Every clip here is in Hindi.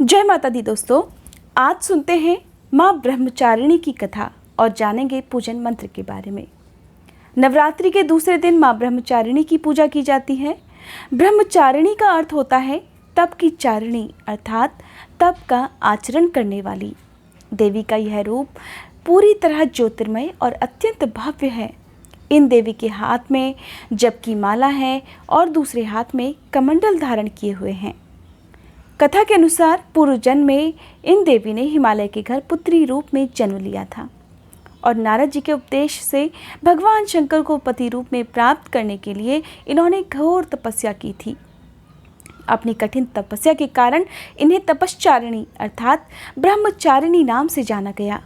जय माता दी दोस्तों, आज सुनते हैं माँ ब्रह्मचारिणी की कथा और जानेंगे पूजन मंत्र के बारे में। नवरात्रि के दूसरे दिन माँ ब्रह्मचारिणी की पूजा की जाती है। ब्रह्मचारिणी का अर्थ होता है तप की चारिणी, अर्थात तप का आचरण करने वाली। देवी का यह रूप पूरी तरह ज्योतिर्मय और अत्यंत भव्य है। इन देवी के हाथ में जप की माला है और दूसरे हाथ में कमंडल धारण किए हुए हैं। कथा के अनुसार पूर्व जन्म में इन देवी ने हिमालय के घर पुत्री रूप में जन्म लिया था और नारद जी के उपदेश से भगवान शंकर को पति रूप में प्राप्त करने के लिए इन्होंने घोर तपस्या की थी। अपनी कठिन तपस्या के कारण इन्हें तपश्चारिणी अर्थात ब्रह्मचारिणी नाम से जाना गया।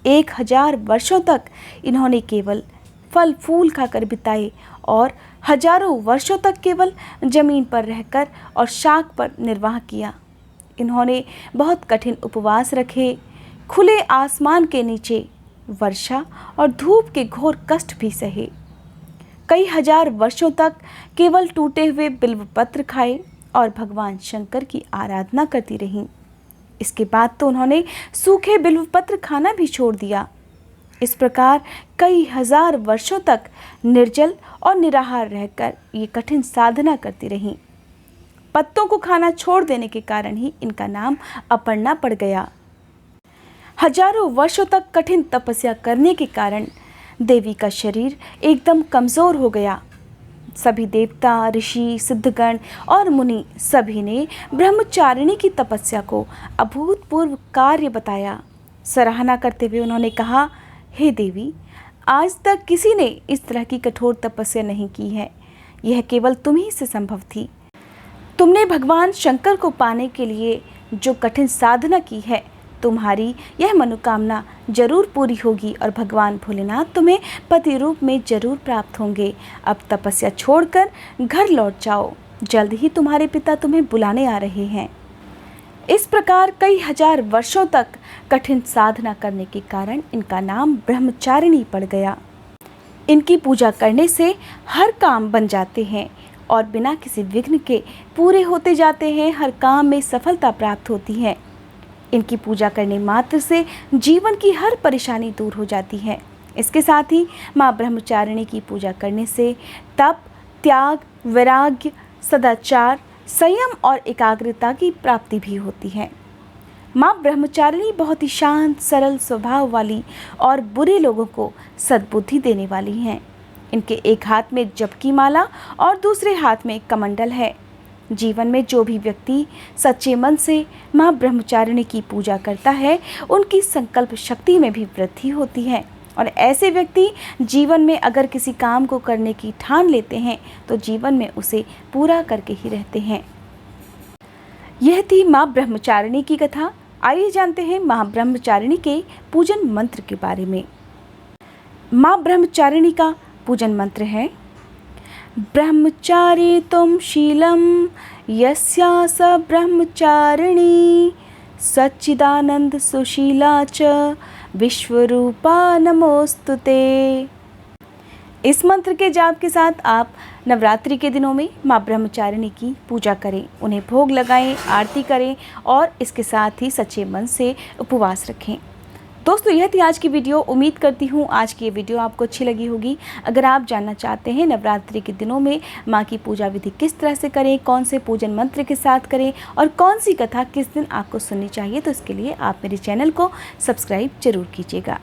1000 वर्षों तक इन्होंने केवल फल फूल खाकर बिताए और हजारों वर्षों तक केवल जमीन पर रहकर और शाक पर निर्वाह किया। इन्होंने बहुत कठिन उपवास रखे, खुले आसमान के नीचे वर्षा और धूप के घोर कष्ट भी सहे। कई हजार वर्षों तक केवल टूटे हुए बिल्व पत्र खाए और भगवान शंकर की आराधना करती रहीं। इसके बाद तो उन्होंने सूखे बिल्व पत्र खाना भी छोड़ दिया। इस प्रकार कई हजार वर्षों तक निर्जल और निराहार रहकर ये कठिन साधना करती रहीं। पत्तों को खाना छोड़ देने के कारण ही इनका नाम अपर्णा पड़ गया। हजारों वर्षों तक कठिन तपस्या करने के कारण देवी का शरीर एकदम कमज़ोर हो गया। सभी देवता, ऋषि, सिद्धगण और मुनि सभी ने ब्रह्मचारिणी की तपस्या को अभूतपूर्व कार्य बताया। सराहना करते हुए उन्होंने कहा, हे देवी, आज तक किसी ने इस तरह की कठोर तपस्या नहीं की है। यह केवल तुम ही से संभव थी। तुमने भगवान शंकर को पाने के लिए जो कठिन साधना की है, तुम्हारी यह मनोकामना जरूर पूरी होगी और भगवान भोलेनाथ तुम्हें पति रूप में जरूर प्राप्त होंगे। अब तपस्या छोड़कर घर लौट जाओ, जल्द ही तुम्हारे पिता तुम्हें बुलाने आ रहे हैं। इस प्रकार कई हजार वर्षों तक कठिन साधना करने के कारण इनका नाम ब्रह्मचारिणी पड़ गया। इनकी पूजा करने से हर काम बन जाते हैं और बिना किसी विघ्न के पूरे होते जाते हैं। हर काम में सफलता प्राप्त होती है। इनकी पूजा करने मात्र से जीवन की हर परेशानी दूर हो जाती है। इसके साथ ही माँ ब्रह्मचारिणी की पूजा करने से तप, त्याग, वैराग्य, सदाचार, संयम और एकाग्रता की प्राप्ति भी होती है। माँ ब्रह्मचारिणी बहुत ही शांत, सरल स्वभाव वाली और बुरे लोगों को सद्बुद्धि देने वाली हैं। इनके एक हाथ में जप की माला और दूसरे हाथ में कमंडल है। जीवन में जो भी व्यक्ति सच्चे मन से माँ ब्रह्मचारिणी की पूजा करता है, उनकी संकल्प शक्ति में भी वृद्धि होती है और ऐसे व्यक्ति जीवन में अगर किसी काम को करने की ठान लेते हैं तो जीवन में उसे पूरा करके ही रहते हैं। यह थी माँ ब्रह्मचारिणी की कथा। आइए जानते हैं माँ ब्रह्मचारिणी के पूजन मंत्र के बारे में। माँ ब्रह्मचारिणी का पूजन मंत्र है, ब्रह्मचारी तुम शीलम यस्या स ब्रह्मचारिणी सच्चिदानंद सुशीला च विश्वरूपा नमोस्तुते। इस मंत्र के जाप के साथ आप नवरात्रि के दिनों में माँ ब्रह्मचारिणी की पूजा करें, उन्हें भोग लगाएं, आरती करें और इसके साथ ही सच्चे मन से उपवास रखें। दोस्तों, यह थी आज की वीडियो। उम्मीद करती हूँ आज की ये वीडियो आपको अच्छी लगी होगी। अगर आप जानना चाहते हैं नवरात्रि के दिनों में माँ की पूजा विधि किस तरह से करें, कौन से पूजन मंत्र के साथ करें और कौन सी कथा किस दिन आपको सुननी चाहिए, तो इसके लिए आप मेरे चैनल को सब्सक्राइब जरूर कीजिएगा।